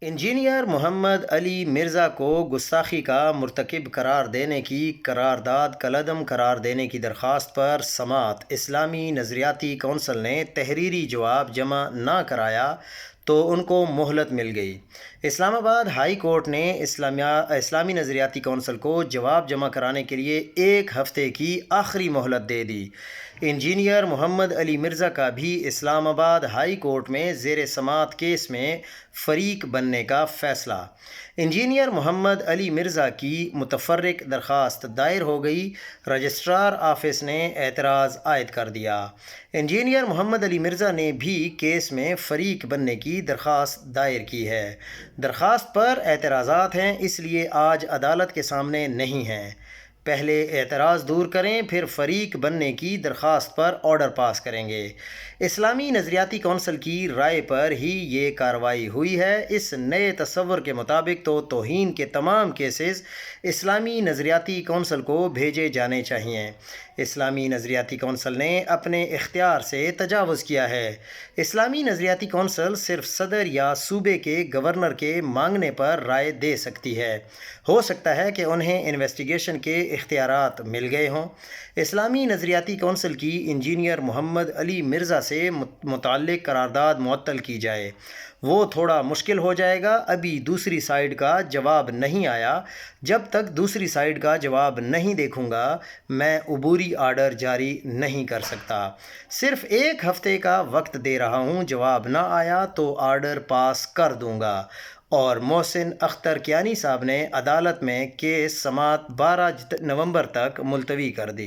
Engineer محمد علی مرزا کو گستاخی کا مرتکب قرار دینے کی قرارداد کالعدم قرار دینے کی درخواست پر سماعت اسلامی نظریاتی کونسل نے تحریری جواب جمع نہ کرایا تو ان کو مہلت مل گئی۔ اسلام آباد ہائی کورٹ نے اسلامی نظریاتی کونسل کو جواب جمع کرانے کے لیے 1 ہفتے کی آخری مہلت دے دی۔ انجینئر محمد علی مرزا کا بھی اسلام آباد ہائی کورٹ میں زیر سماعت کیس میں فریق بننے کا فیصلہ۔ انجینئر محمد علی مرزا کی متفرق درخواست دائر ہو گئی، رجسٹرار آفس نے اعتراض عائد کر دیا۔ انجینئر محمد علی مرزا نے بھی کیس میں فریق بننے کی درخواست دائر کی ہے۔ درخواست پر اعتراضات ہیں، اس لیے آج عدالت کے سامنے نہیں ہیں۔ پہلے اعتراض دور کریں، پھر فریق بننے کی درخواست پر آرڈر پاس کریں گے۔ اسلامی نظریاتی کونسل کی رائے پر ہی یہ کارروائی ہوئی ہے۔ اس نئے تصور کے مطابق تو توہین کے تمام کیسز اسلامی نظریاتی کونسل کو بھیجے جانے چاہئیں۔ اسلامی نظریاتی کونسل نے اپنے اختیار سے تجاوز کیا ہے۔ اسلامی نظریاتی کونسل صرف صدر یا صوبے کے گورنر کے مانگنے پر رائے دے سکتی ہے۔ ہو سکتا ہے کہ انہیں انویسٹیگیشن کے اختیارات مل گئے ہوں۔ اسلامی نظریاتی کونسل کی انجینئر محمد علی مرزا سے متعلق قرارداد معطل کی جائے، وہ تھوڑا مشکل ہو جائے گا۔ ابھی دوسری سائیڈ کا جواب نہیں آیا۔ جب تک دوسری سائیڈ کا جواب نہیں دیکھوں گا، میں عبوری آرڈر جاری نہیں کر سکتا۔ صرف 1 ہفتے کا وقت دے رہا ہوں، جواب نہ آیا تو آرڈر پاس کر دوں گا۔ اور محسن اختر کیانی صاحب نے عدالت میں کیس سماعت 12 نومبر تک ملتوی کر دی۔